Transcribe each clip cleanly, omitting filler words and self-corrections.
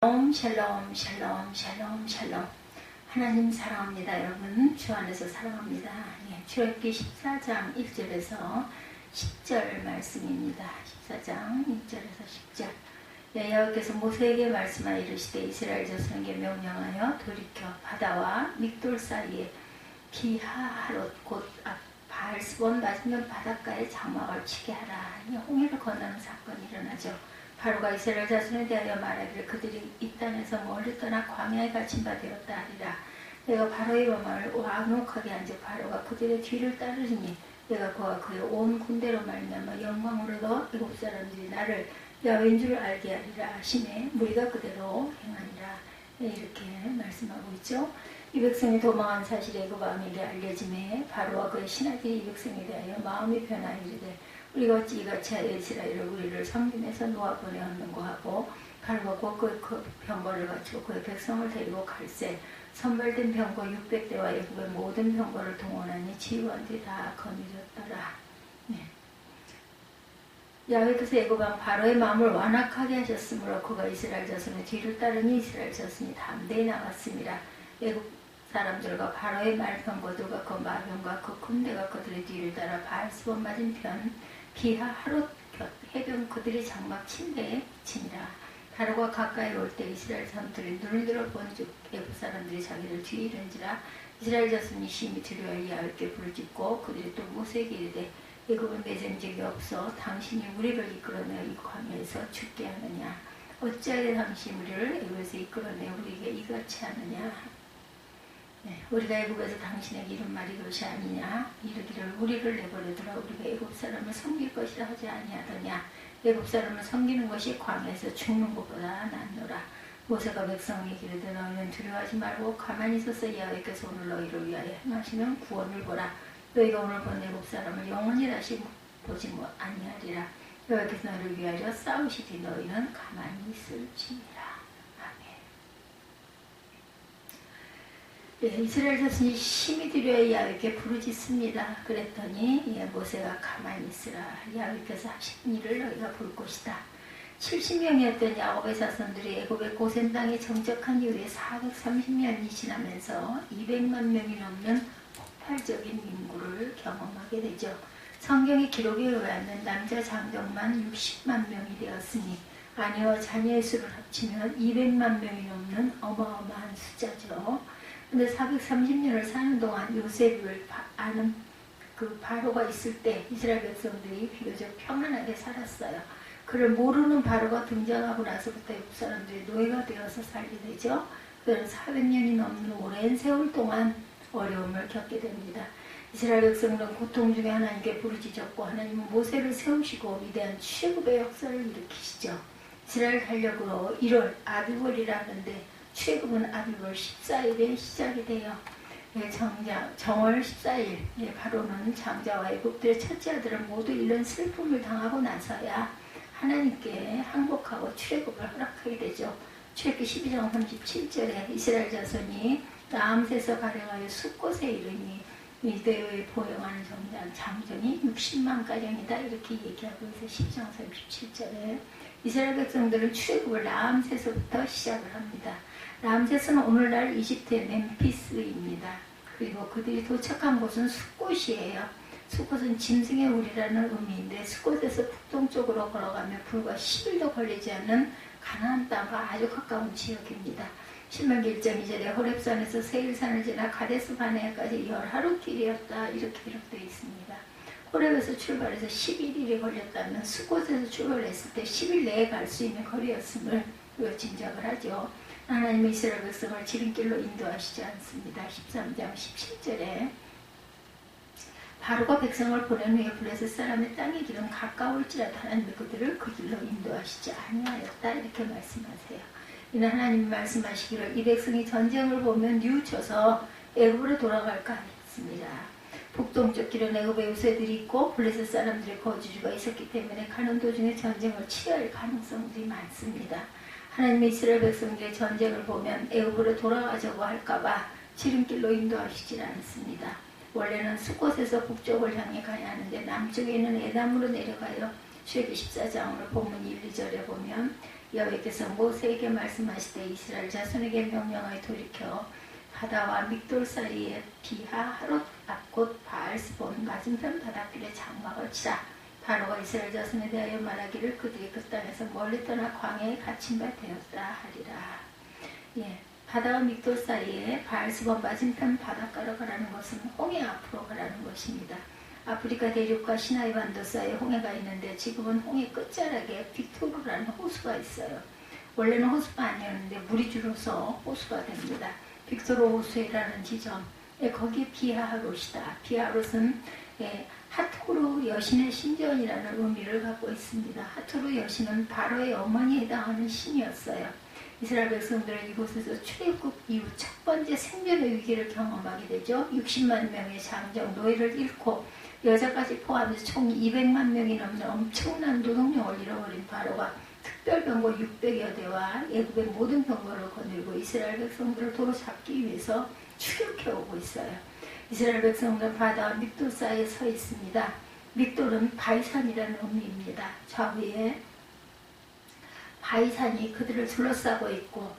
샬롬 샬롬 샬롬 샬롬. 하나님 사랑합니다. 여러분 주 안에서 사랑합니다. 출애굽기 14장 1절에서 10절 말씀입니다. 14장 1절에서 10절. 여호와께서 모세에게 말씀하여 이르시되 이스라엘 자손에게 명령하여 돌이켜 바다와 믹돌 사이에 비하하롯 곧 바알스본 맞은편 바닷가에 장막을 치게 하라. 홍해를 건너는 사건이 일어나죠. 바로가 이스라엘 자손에 대하여 말하기를 그들이 이 땅에서 멀리 떠나 광야에 갇힌 바 되었다 하리라. 내가 바로의 마음을 완혹하게 한즉 바로가 그들의 뒤를 따르리니 내가 그와 그의 온 군대로 말미암아 영광을 얻어 애굽 사람들이 나를 야훼인 줄 알게 하리라 하시매 무리가 그대로 행하니라. 이렇게 말씀하고 있죠. 이 백성이 도망한 사실이 애굽 왕에게 알려짐에 바로와 그의 신하들이 이 백성에 대하여 마음이 변하여 이르되 우리가 어찌 이같이 하여 이스라엘을 우리를 성림에서 놓아보내었는고 하고 바로가 곧 그 병거를 갖추고 그의 백성을 데리고 갈새 선발된 병거 600대와 애굽의 모든 병거를 동원하니 지휘관들이 다 거느졌더라. 야훼께서 애굽 왕 바로의 마음을 완악하게 하셨으므로 그가 이스라엘 자손의 뒤를 따르니 이스라엘 자손이 담대히 나갔습니다. 애굽 사람들과 바로의 말병거들과 그 마병과 그 군대가 그들의 뒤를 따라 바알스본 맞은편 비하하롯 곁 해변 그들이 장막 친 데에 그치니라. 바로가 가까이 올 때 이스라엘 사람들이 눈을 들어 본즉 애굽 사람들이 자기를 뒤에 이른지라. 이스라엘 자손이 심히 두려워하여 야훼께 부르짖고 그들이 또 모세에게 이르되 애굽은 맺은 적이 없어 당신이 우리를 이끌어내어 이 광야에서 죽게 하느냐. 어찌하여 당신이 우리를 애굽에서 이끌어내어 우리에게 이같이 하느냐. 우리가 애굽에서 당신에게 이른 말이 이것이 아니냐. 이르기를 우리를 내버려두라. 우리가 애굽 사람을 섬길 것이라 하지 아니하더냐. 애굽 사람을 섬기는 것이 광야에서 죽는 것보다 낫노라. 모세가 백성에게 이르되 너희는 두려워하지 말고 가만히 있어서 야훼께서 오늘 너희를 위하여 행하시는 구원을 보라. 너희가 오늘 본 애굽 사람을 영원히 다시 보지 아니하리라. 여호와께서 너희를 위하여 싸우시되 너희는 가만히 있을지니라. 이스라엘 자손이 심히 두려워 야훼께 부르짖습니다. 그랬더니 모세가 가만히 있으라. 야훼께서 하신 일을 너희가 볼 것이다. 70명이었던 야곱의 자손들이 애굽의 고센 땅에 정착한 이후에 430년이 지나면서 200만 명이 넘는 폭발적인 인구를 경험하게 되죠. 성경의 기록에 의하면 남자 장정만 60만 명이 되었으니 아내와 자녀의 수를 합치면 200만 명이 넘는 어마어마한 숫자죠. 근데 430년을 사는 동안 요셉을 아는 그 바로가 있을 때 이스라엘 백성들이 비교적 평안하게 살았어요. 그를 모르는 바로가 등장하고 나서부터 애굽 사람들이 노예가 되어서 살게 되죠. 그들은 400년이 넘는 오랜 세월 동안 어려움을 겪게 됩니다. 이스라엘 백성들은 고통 중에 하나님께 부르짖었고 하나님은 모세를 세우시고 위대한 출애굽의 역사를 일으키시죠. 이스라엘 달력으로 1월 아비월이라 하는데 출애굽은 아비월 14일에 시작이 돼요. 정월 14일 바로는 장자와 애굽들의 첫째 아들을 모두 잃는 슬픔을 당하고 나서야 하나님께 항복하고 출애굽을 허락하게 되죠. 출애굽기 12장 37절에 이스라엘 자손이 라암새서 발행하여 숫곳에 이르니 이대에 보행하는 장정이 60만 가량이다 이렇게 얘기하고 있어요. 10장 37절에 이스라엘 백성들은 출애굽을 라암새서부터 시작을 합니다. 라암새스는 오늘날 이집트의 멤피스입니다. 그리고 그들이 도착한 곳은 숫곳이에요. 숫곳은 짐승의 우리라는 의미인데 숫곳에서 북동쪽으로 걸어가면 불과 10일도 걸리지 않는 가나안 땅과 아주 가까운 지역입니다. 신명기 1장 2절에 호렙산에서 세일산을 지나 가데스 바네아까지 10하루 길이었다 이렇게 기록되어 있습니다. 호렙에서 출발해서 11일이 걸렸다면 숫곳에서 출발했을 때 10일 내에 갈 수 있는 거리였음을 짐작을 하죠. 하나님은 이스라엘 백성을 지름길로 인도하시지 않습니다. 13장 17절에 바로가 백성을 보낸 후에 블레셋 사람의 땅의 길은 가까울지라도 하나님이 그들을 그 길로 인도하시지 아니하였다 이렇게 말씀하세요. 이는 하나님이 말씀하시기를 이 백성이 전쟁을 보면 뉘우쳐서 애굽으로 돌아갈까 했습니다. 북동쪽 길은 애굽의 요새들이 있고 블레셋 사람들의 거주지가 있었기 때문에 가는 도중에 전쟁을 치러야 가능성들이 많습니다. 하나님의 이스라엘 백성들의 전쟁을 보면 애굽으로 돌아가자고 할까봐 지름길로 인도하시지 않습니다. 원래는 숫곳에서 북쪽을 향해 가야 하는데 남쪽에 있는 에담으로 내려가요. 출애굽기 14장으로 본문 1, 2절에 보면 여호와께서 모세에게 말씀하시되 이스라엘 자손에게 명령하여 돌이켜 바다와 믹돌 사이에 비하 하롯 앞곧 바알스본 맞은편 바닷길에 장막을 치라. 바로가 이스라엘 자손에 대하여 말하기를 그들이 그 땅에서 멀리 떠나 광야에 갇힌 바 되었다 하리라. 예, 바다와 믹돌 사이에 바알스본 맞은편 바닷가로 가라는 것은 홍해 앞으로 가라는 것입니다. 아프리카 대륙과 시나이 반도 사이에 홍해가 있는데 지금은 홍해 끝자락에 빅토르라는 호수가 있어요. 원래는 호수가 아니었는데 물이 줄어서 호수가 됩니다. 빅토르 호수라는 지점, 거기 비하하롯이다. 비하하롯은 하토르 여신의 신전이라는 의미를 갖고 있습니다. 하토르 여신은 바로의 어머니에 해당하는 신이었어요. 이스라엘 백성들은 이곳에서 출애굽 이후 첫 번째 생존의 위기를 경험하게 되죠. 60만 명의 장정 노예를 잃고 여자까지 포함해서 총 200만 명이 넘는 엄청난 노동력을 잃어버린 바로가 특별병거 600여 대와 애굽의 모든 병거를 거느리고 이스라엘 백성들을 도로 잡기 위해서 추격해오고 있어요. 이스라엘 백성들은 바다와 믹돌 사이에 서 있습니다. 믹돌은 바이산이라는 의미입니다. 좌우에 바이산이 그들을 둘러싸고 있고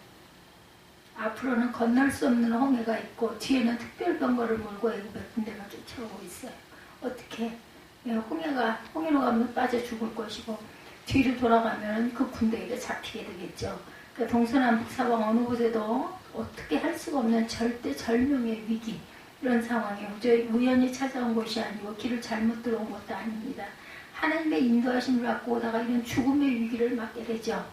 앞으로는 건널 수 없는 홍해가 있고 뒤에는 특별병거를 몰고 애굽의 군대가 쫓아오고 있어요. 어떻게 홍해로 가면 빠져 죽을 것이고 뒤로 돌아가면 그 군대에게 잡히게 되겠죠. 그러니까 동서남북 사방 어느 곳에도 어떻게 할 수가 없는 절대 절명의 위기, 이런 상황이 우연히 찾아온 것이 아니고 길을 잘못 들어온 것도 아닙니다. 하나님의 인도하심을 받고 오다가 이런 죽음의 위기를 맞게 되죠.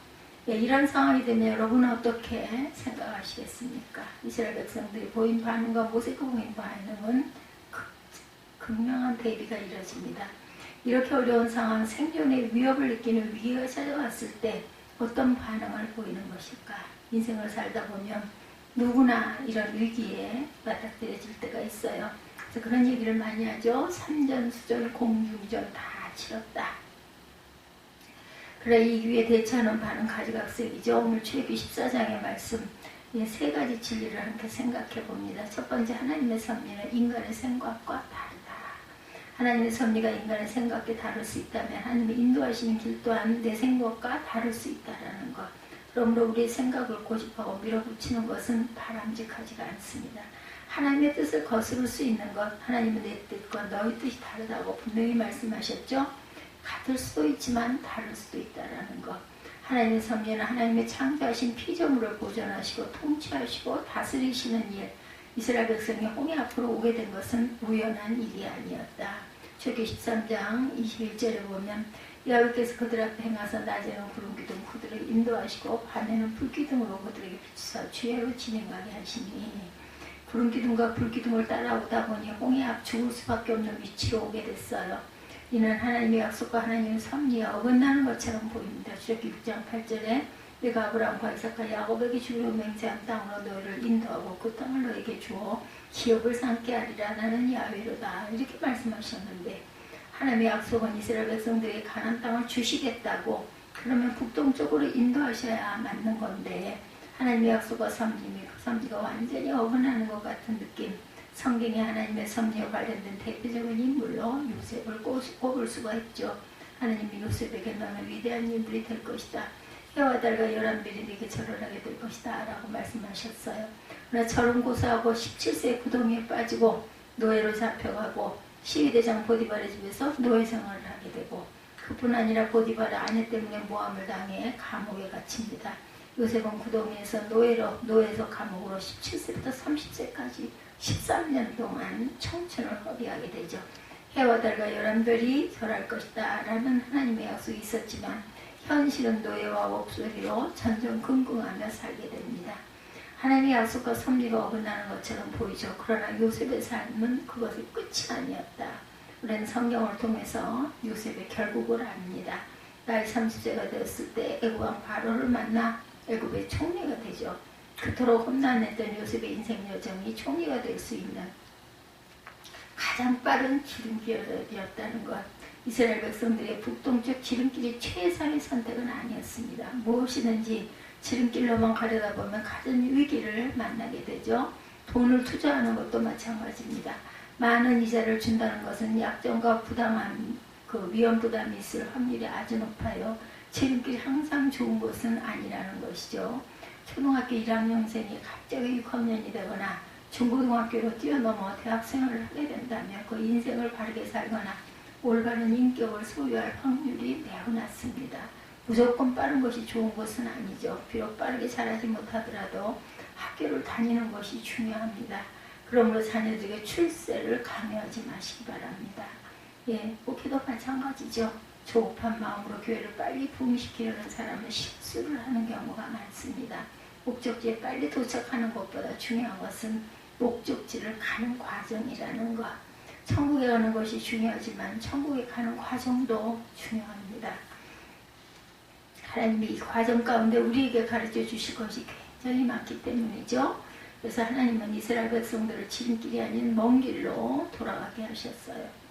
이런 상황이 되면 여러분은 어떻게 생각하시겠습니까? 이스라엘 백성들이 보인 반응과 모세가 보인 반응은 극명한 대비가 이루어집니다. 이렇게 어려운 상황, 생존의 위협을 느끼는 위기가 찾아왔을 때 어떤 반응을 보이는 것일까? 인생을 살다 보면 누구나 이런 위기에 맞닥뜨려질 때가 있어요. 그래서 그런 얘기를 많이 하죠. 삼전수전, 공중전 다 치렀다. 그래 이 위기에 대처하는 반응 가지각색이죠. 오늘 출애굽기 14장의 말씀, 세 가지 진리를 함께 생각해 봅니다. 첫 번째, 하나님의 섭리는 인간의 생각과 다르다. 하나님의 섭리가 인간의 생각과 다를 수 있다면 하나님이 인도하시는 길 또한 내 생각과 다를 수 있다는 것. 그러므로 우리의 생각을 고집하고 밀어붙이는 것은 바람직하지가 않습니다. 하나님의 뜻을 거스를 수 있는 것, 하나님은 내 뜻과 너희 뜻이 다르다고 분명히 말씀하셨죠. 같을 수도 있지만 다를 수도 있다는 것. 하나님의 섭리는 하나님의 창조하신 피조물을 보존하시고 통치하시고 다스리시는 일, 이스라엘 백성이 홍해 앞으로 오게 된 것은 우연한 일이 아니었다. 출애굽기 13장 21절에 보면 여호와께서 그들 앞에 행하사 낮에는 구름기둥 그들을 인도하시고 밤에는 불기둥으로 그들에게 비추사 주야로 진행하게 하시니, 구름기둥과 불기둥을 따라오다 보니 홍해 앞 죽을 수밖에 없는 위치로 오게 됐어요. 이는 하나님의 약속과 하나님의 섭리에 어긋나는 것처럼 보입니다. 출애굽기 6장 8절에 내가 아브라함과 이삭과 야곱에게 주기로 맹세한 땅으로 너희를 인도하고 그 땅을 너희에게 주어 기업을 삼게 하리라. 나는 야훼로다. 이렇게 말씀하셨는데, 하나님의 약속은 이스라엘 백성들에게 가나안 땅을 주시겠다고, 그러면 북동쪽으로 인도하셔야 맞는 건데 하나님의 약속과 섭리, 그 섭리가 완전히 어긋나는 것 같은 느낌. 성경에 하나님의 섭리와 관련된 대표적인 인물로 요셉을 꼽을 수가 있죠. 하나님이 요셉에게 너는 위대한 인물이 될 것이다. 해와 달과 11별이 네게 절원하게 될 것이다 라고 말씀하셨어요. 그러나 절은 고사하고 17세에 구덩이에 빠지고 노예로 잡혀가고 시위대장 보디발의 집에서 노예 생활을 하게 되고, 그뿐 아니라 보디발의 아내 때문에 모함을 당해 감옥에 갇힙니다. 요셉은 구덩이에서 노예에서 감옥으로 17세부터 30세까지 13년 동안 청춘을 허비하게 되죠. 해와 달과 11별이 절할 것이다 라는 하나님의 약속이 있었지만 현실은 노예와 옥소리로 전전긍긍하며 살게 됩니다. 하나님의 약속과 섭리가 어긋나는 것처럼 보이죠. 그러나 요셉의 삶은 그것이 끝이 아니었다. 우리는 성경을 통해서 요셉의 결국을 압니다. 나이 30세가 되었을 때 애굽 왕 바로를 만나 애굽의 총리가 되죠. 그토록 험난했던 요셉의 인생 여정이 총리가 될 수 있는 가장 빠른 지름길이었다는 것. 이스라엘 백성들의 북동쪽 지름길이 최상의 선택은 아니었습니다. 무엇이든지 지름길로만 가려다 보면 가진 위기를 만나게 되죠. 돈을 투자하는 것도 마찬가지입니다. 많은 이자를 준다는 것은 약정과 부당한 그 위험 부담이 있을 확률이 아주 높아요. 지름길이 항상 좋은 것은 아니라는 것이죠. 초등학교 1학년생이 갑자기 6학년이 되거나 중고등학교로 뛰어넘어 대학생활을 하게 된다면 그 인생을 바르게 살거나 올바른 인격을 소유할 확률이 매우 낮습니다. 무조건 빠른 것이 좋은 것은 아니죠. 비록 빠르게 자라지 못하더라도 학교를 다니는 것이 중요합니다. 그러므로 자녀들에게 출세를 강요하지 마시기 바랍니다. 예, 목회도 마찬가지죠. 조급한 마음으로 교회를 빨리 부흥시키려는 사람은 실수를 하는 경우가 많습니다. 목적지에 빨리 도착하는 것보다 중요한 것은 목적지를 가는 과정이라는 것. 천국에 가는 것이 중요하지만 천국에 가는 과정도 중요합니다. 하나님이 이 과정 가운데 우리에게 가르쳐 주실 것이 굉장히 많기 때문이죠. 그래서 하나님은 이스라엘 백성들을 지름길이 아닌 먼 길로 돌아가게 하셨어요.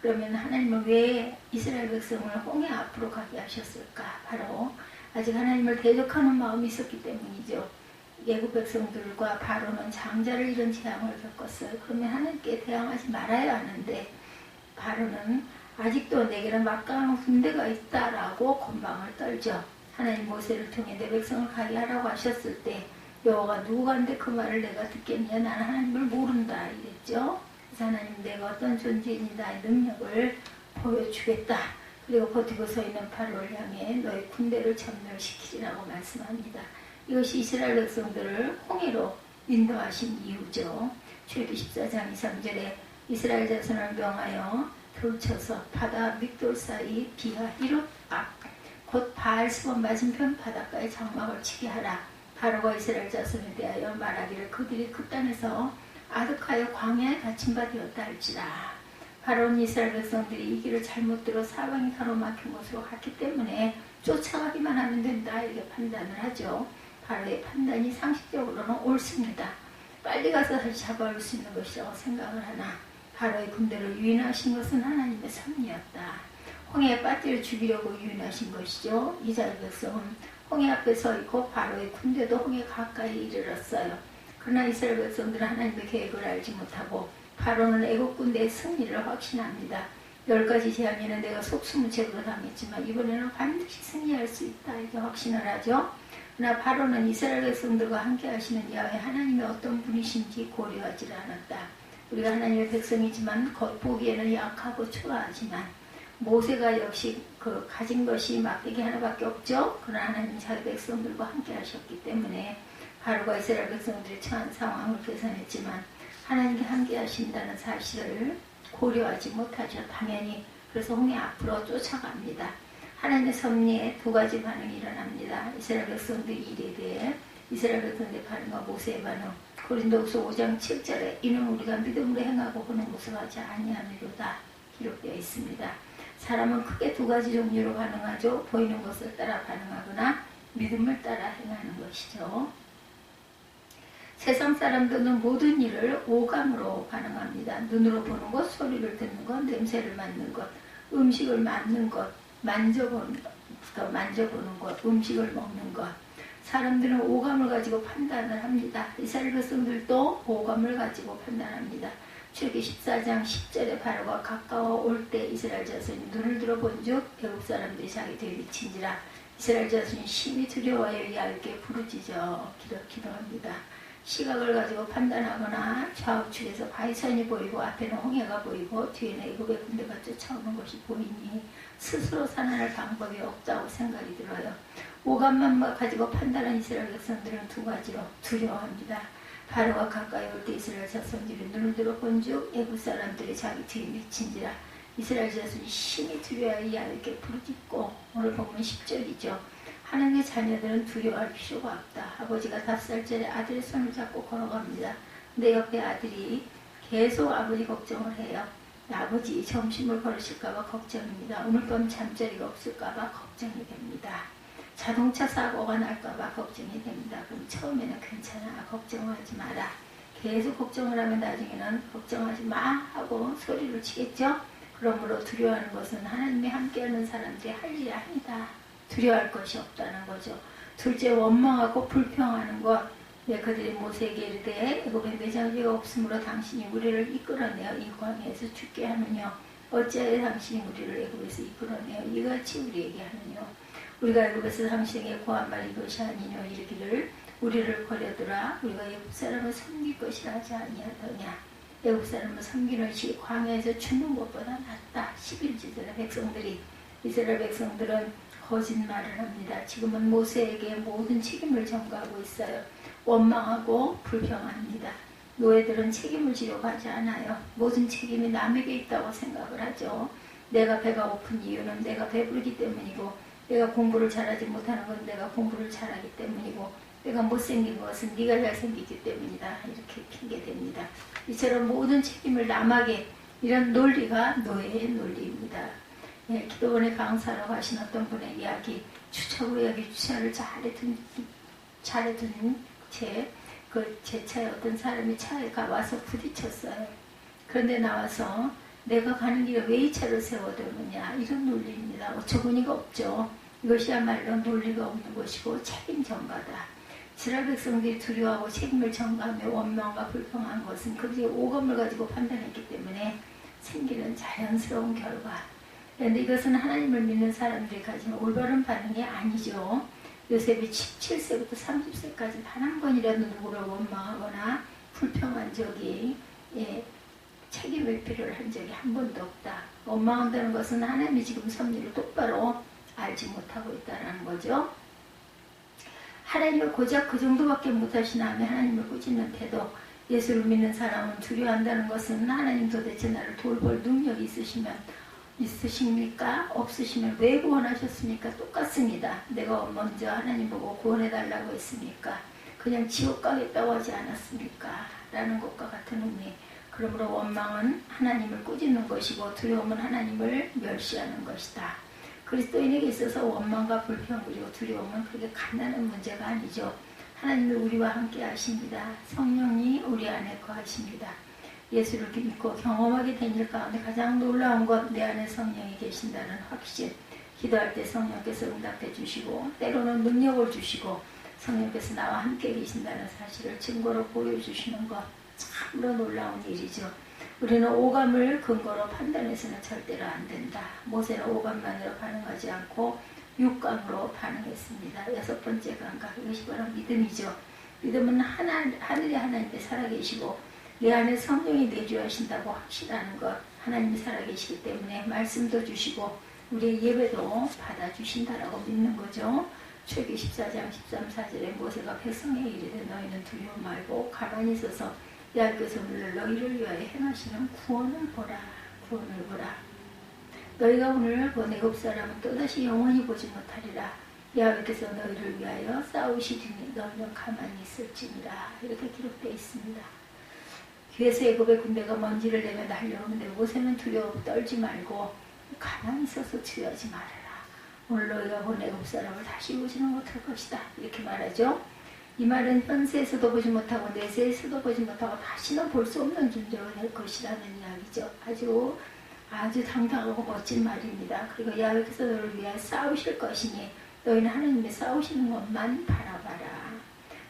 그러면 하나님은 왜 이스라엘 백성을 홍해 앞으로 가게 하셨을까? 바로 아직 하나님을 대적하는 마음이 있었기 때문이죠. 애국 백성들과 바로는 장자를 잃은 재앙을 겪었어요. 그러면 하나님께 대항하지 말아야 하는데 바로는 아직도 내게는 막강한 군대가 있다라고 건방을 떨죠. 하나님 모세를 통해 내 백성을 가게 하라고 하셨을 때 여호와가 누구간데 그 말을 내가 듣겠냐? 나는 하나님을 모른다 이랬죠. 그래서 하나님 내가 어떤 존재인지 나의 능력을 보여주겠다. 그리고 버티고 서 있는 바로를 향해 너의 군대를 전멸시키리라고 말씀합니다. 이것이 이스라엘 백성들을 홍해로 인도하신 이유죠. 출애굽기 14장 2, 3절에 이스라엘 자손을 명하여 돌쳐서 바다 밑돌 사이 비하 히롯 앞 곧 바알스본 맞은편 바닷가에 장막을 치게 하라. 바로가 이스라엘 자손에 대하여 말하기를 그들이 그 땅에서 아득하여 광야에 갇힌 바 되었다 할지라. 바로는 이스라엘 백성들이 이 길을 잘못 들어 사방이 가로막힌 곳으로 갔기 때문에 쫓아가기만 하면 된다 이렇게 판단을 하죠. 바로의 판단이 상식적으로는 옳습니다. 빨리 가서 다시 잡아올 수 있는 것이라고 생각을 하나 바로의 군대를 유인하신 것은 하나님의 섭리였다. 홍해에 빠뜨려 죽이려고 유인하신 것이죠. 이스라엘 백성은 홍해 앞에 서 있고 바로의 군대도 홍해 가까이 이르렀어요. 그러나 이스라엘 백성들은 하나님의 계획을 알지 못하고 바로는 애국 군대의 승리를 확신합니다. 10가지 재앙에는 내가 속수무책으로 당했지만 이번에는 반드시 승리할 수 있다 이렇게 확신을 하죠. 그러나 바로는 이스라엘 백성들과 함께 하시는 야훼 하나님의 어떤 분이신지 고려하지 않았다. 우리가 하나님의 백성이지만 겉보기에는 약하고 초라하지만 모세가 역시 그 가진 것이 막대기 하나밖에 없죠. 그러나 하나님 자기 백성들과 함께 하셨기 때문에 바로가 이스라엘 백성들이 처한 상황을 계산했지만 하나님께 함께 하신다는 사실을 고려하지 못하죠. 당연히 그래서 홍해 앞으로 쫓아갑니다. 하나님의 섭리에 두 가지 반응이 일어납니다. 이스라엘 백성들의 일에 대해 이스라엘 백성들의 반응과 모세의 반응. 고린도후서 5장 7절에 이는 우리가 믿음으로 행하고 그는 모습하지 아니하미로다 기록되어 있습니다. 사람은 크게 두 가지 종류로 반응하죠. 보이는 것을 따라 반응하거나 믿음을 따라 행하는 것이죠. 세상 사람들은 모든 일을 오감으로 반응합니다. 눈으로 보는 것, 소리를 듣는 것, 냄새를 맡는 것, 음식을 맡는 것, 만져보는 것, 음식을 먹는 것. 사람들은 오감을 가지고 판단을 합니다. 이스라엘 백성들도 오감을 가지고 판단합니다. 출애굽기 14장 10절에 바로가 가까워 올 때 이스라엘 자손이 눈을 들어본즉 애국 사람들이 자기 뒤에 미친지라. 이스라엘 자손이 심히 두려워하여 야훼께 부르짖어 기도합니다. 시각을 가지고 판단하거나 좌우측에서 바위선이 보이고 앞에는 홍해가 보이고 뒤에는 애국의 군대가 쫓아오는 것이 보이니 스스로 살아날 방법이 없다고 생각이 들어요. 오감만 가지고 판단한 이스라엘 백성들은 두 가지로 두려워합니다. 바로가 가까이 올 때 이스라엘 자손들이 눈을 들어 본즉 애국 사람들이 자기 뒤에 미친지라. 이스라엘 자손이 심히 두려워하여 야훼께 부르짖고 오늘 보면 10절이죠. 하나님의 자녀들은 두려워할 필요가 없다. 아버지가 5살짜리 아들의 손을 잡고 걸어갑니다. 내 옆에 아들이 계속 아버지 걱정을 해요. 아버지 점심을 걸으실까봐 걱정입니다. 오늘 밤 잠자리가 없을까봐 걱정이 됩니다. 자동차 사고가 날까봐 걱정이 됩니다. 그럼 처음에는 괜찮아. 걱정하지 마라. 계속 걱정을 하면 나중에는 걱정하지 마 하고 소리를 치겠죠. 그러므로 두려워하는 것은 하나님이 함께하는 사람들이 할 일이 아니다. 두려워할 것이 없다는 거죠. 둘째, 원망하고 불평하는 것. 그들이 모세에게 이르되 애굽에 매장지가 없으므로 당신이 우리를 이끌어내어 이 광야에서 죽게 하느냐. 어찌하여 당신이 우리를 애굽에서 이끌어내어 이같이 우리에게 하느냐. 우리가 애굽에서 당신에게 구한 이것이 아니뇨 이르기를 우리를 버려두라 우리가 애굽 사람을 섬길 것이라 하지 아니하더냐. 애굽 사람을 섬기는 것이 광야에서 죽는 것보다 낫다. 11절에 백성들이 이스라엘 백성들은 거짓말을 합니다. 지금은 모세에게 모든 책임을 전가하고 있어요. 원망하고 불평합니다. 노예들은 책임을 지려고 하지 않아요. 모든 책임이 남에게 있다고 생각을 하죠. 내가 배가 고픈 이유는 내가 배부르기 때문이고 내가 공부를 잘하지 못하는 건 내가 공부를 잘하기 때문이고 내가 못생긴 것은 네가 잘생기기 때문이다. 이렇게 핑계댑니다. 이처럼 모든 책임을 남에게 이런 논리가 노예의 논리입니다. 예, 기도원에 강사로 가신 어떤 분의 이야기 주차구로 여기 주차를 잘해둔 제 차에 어떤 사람이 차에 와서 부딪혔어요. 그런데 나와서 내가 가는 길에 왜 이 차를 세워두느냐 이런 논리입니다. 어처구니가 없죠. 이것이야말로 논리가 없는 것이고 책임 전가다. 이스라엘 백성들이 두려워하고 책임을 전가하며 원망과 불평한 것은 그들이 오감을 가지고 판단했기 때문에 생기는 자연스러운 결과. 그런데 이것은 하나님을 믿는 사람들이 가지는 올바른 반응이 아니죠. 요셉이 17세부터 30세까지 단 한 번이라도 누구를 원망하거나 불평한 적이 책임을 필요로 한 적이 한 번도 없다. 원망한다는 것은 하나님이 지금 섭리를 똑바로 알지 못하고 있다는 거죠. 하나님을 고작 그 정도밖에 못하시나 하며 하나님을 꾸짖는 태도. 예수를 믿는 사람은 두려워한다는 것은 하나님 도대체 나를 돌볼 능력이 있으십니까? 없으시면 왜 구원하셨습니까? 똑같습니다. 내가 먼저 하나님 보고 구원해달라고 했습니까? 그냥 지옥 가겠다고 하지 않았습니까? 라는 것과 같은 의미. 그러므로 원망은 하나님을 꾸짖는 것이고 두려움은 하나님을 멸시하는 것이다. 그리스도인에게 있어서 원망과 불평 그리고 두려움은 그렇게 간단한 문제가 아니죠. 하나님은 우리와 함께 하십니다. 성령이 우리 안에 거하십니다. 예수를 믿고 경험하게 된 일 가운데 가장 놀라운 것 내 안에 성령이 계신다는 확신. 기도할 때 성령께서 응답해 주시고 때로는 능력을 주시고 성령께서 나와 함께 계신다는 사실을 증거로 보여주시는 것 참으로 놀라운 일이죠. 우리는 오감을 근거로 판단해서는 절대로 안 된다. 모세는 오감만으로 반응하지 않고 육감으로 반응했습니다. 6번째 감각, 이것이 바로 믿음이죠. 믿음은 하늘의 하나님이 살아계시고 내 안에 성령이 내주하신다고 확신하는 것. 하나님이 살아계시기 때문에 말씀도 주시고 우리의 예배도 받아주신다라고 믿는 거죠. 출애굽기 14장 13, 14절에 모세가 백성에게 이르되 너희는 두려워 말고 가만히 있어서 여호와께서 오늘 너희를 위하여 행하시는 구원을 보라. 구원을 보라. 너희가 오늘 본 애굽 사람은 또다시 영원히 보지 못하리라. 여호와께서 너희를 위하여 싸우시리니 너희는 가만히 있을지니라. 이렇게 기록되어 있습니다. 뒤에서 애굽의 군대가 먼지를 내며 달려오는데 모세는 두려워 떨지 말고 가만히 있어서 두려워하지 말아라. 오늘 너희가 본 애굽 사람을 다시 보지는 못할 것이다. 이렇게 말하죠. 이 말은 현세에서도 보지 못하고 내세에서도 보지 못하고 다시는 볼 수 없는 존재가 될 것이라는 이야기죠. 아주 당당하고 멋진 말입니다. 그리고 여호와께서 너를 위하여 싸우실 것이니 너희는 하나님의 싸우시는 것만 바라봐라.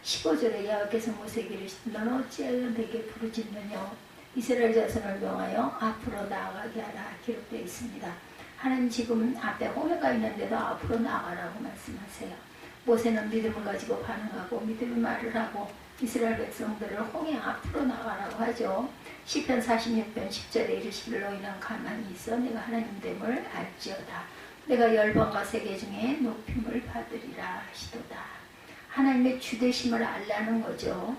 15절에 여호와께서 모세에게 이르시되 너는 어찌하여 내게 부르짖느냐. 이스라엘 자손을 명하여 앞으로 나아가게 하라. 기록되어 있습니다. 하나님 지금 앞에 홍해가 있는데도 앞으로 나아가라고 말씀하세요. 모세는 믿음을 가지고 반응하고 믿음의 말을 하고 이스라엘 백성들을 홍해 앞으로 나가라고 하죠. 시편 46편 10절에 이르시기를 너희는 가만히 있어 내가 하나님됨을 알지어다. 내가 열방과 세계 중에 높임을 받으리라 하시도다. 하나님의 주되심을 알라는 거죠.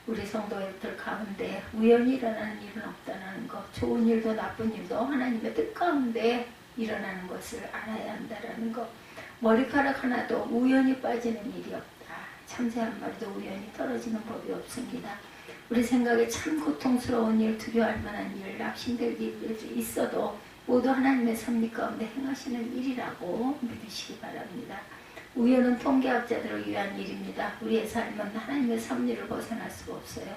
우리 성도들 가운데 우연히 일어나는 일은 없다는 것, 좋은 일도 나쁜 일도 하나님의 뜻 가운데 일어나는 것을 알아야 한다는 것. 머리카락 하나도 우연히 빠지는 일이 없다. 참새 한 마리도 우연히 떨어지는 법이 없습니다. 우리 생각에 참 고통스러운 일, 두려워할 만한 일, 낙심될 일이 있어도 모두 하나님의 섭리 가운데 행하시는 일이라고 믿으시기 바랍니다. 우연은 통계학자들을 위한 일입니다. 우리의 삶은 하나님의 섭리를 벗어날 수가 없어요.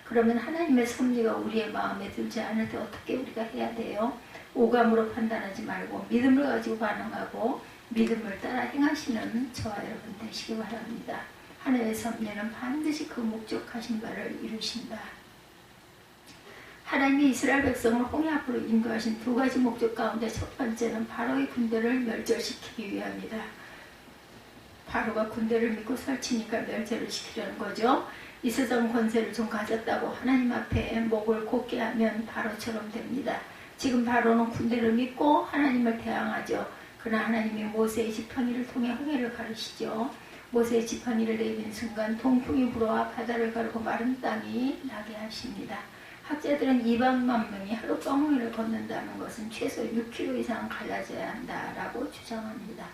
그러면 하나님의 섭리가 우리의 마음에 들지 않을 때 어떻게 우리가 해야 돼요? 오감으로 판단하지 말고 믿음을 가지고 반응하고 믿음을 따라 행하시는 저와 여러분 되시기 바랍니다. 하나님의 섭리는 반드시 그 목적하신 바를 이루신다. 하나님이 이스라엘 백성을 홍해 앞으로 인도하신 두 가지 목적 가운데 첫 번째는 바로의 군대를 멸절시키기 위함이다. 바로가 군대를 믿고 설치니까 멸절을 시키려는 거죠. 이 세상 권세를 좀 가졌다고 하나님 앞에 목을 곧게 하면 바로처럼 됩니다. 지금 바로는 군대를 믿고 하나님을 대항하죠. 그러나 하나님이 모세의 지팡이를 통해 홍해를 가르시죠. 모세의 지팡이를 내민 순간 동풍이 불어와 바다를 가르고 마른 땅이 나게 하십니다. 학자들은 200만 명이 하룻밤 홍해를 걷는다는 것은 최소 6km 이상 갈라져야 한다라고 주장합니다.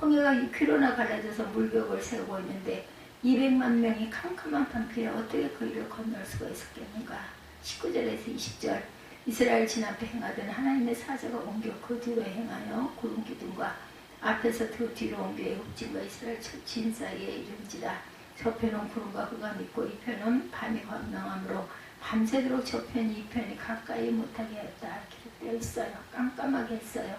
홍해가 6km나 갈라져서 물벽을 세우고 있는데 200만 명이 캄캄한 밤길에 어떻게 그 일을 건널 수가 있었겠는가. 19절에서 20절 이스라엘 진 앞에 행하던 하나님의 사자가 옮겨 그 뒤로 행하여 구름 기둥과 앞에서 그 뒤로 옮겨 애국진과 이스라엘 진 사이에 이른지라. 저편은 구름과 그가 믿고 이 편은 밤이 광명함으로 밤새도록 저편 이 편이 가까이 못하게 했다. 기록되어 있어요. 깜깜하게 했어요.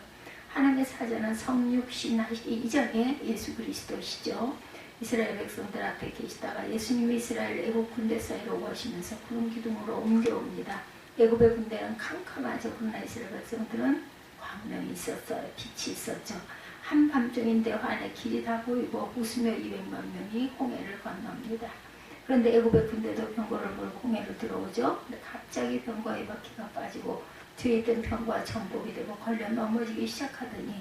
하나님의 사자는 성육신 하시기 이전에 예수 그리스도시죠. 이스라엘 백성들 앞에 계시다가 예수님이 이스라엘 애국 군대 사이로 오시면서 구름 기둥으로 옮겨옵니다. 애국의 군대는 캄캄하죠. 그러나 이스라엘 백성들은 광명이 있었어요. 빛이 있었죠. 한밤중인데 환의 길이 다 보이고 웃으며 200만 명이 홍해를 건넙니다. 그런데 애국의 군대도 병거를 몰고 홍해로 들어오죠. 근데 갑자기 병거의 바퀴가 빠지고 뒤에 있던 병거와 정복이 되고 걸려 넘어지기 시작하더니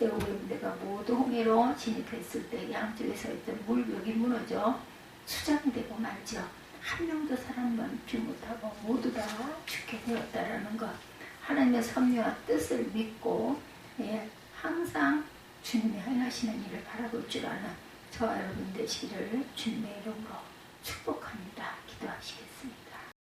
애국의 군대가 모두 홍해로 진입했을 때 양쪽에 서 있던 물벽이 무너져 수장되고 말죠. 한 명도 살아남지 못하고 모두 다 죽게 되었다라는 것. 하나님의 섭리와 뜻을 믿고 항상 주님이 행하시는 일을 바라볼 줄 아는 저와 여러분 되시기를 주님의 이름으로 축복합니다. 기도하시겠습니다.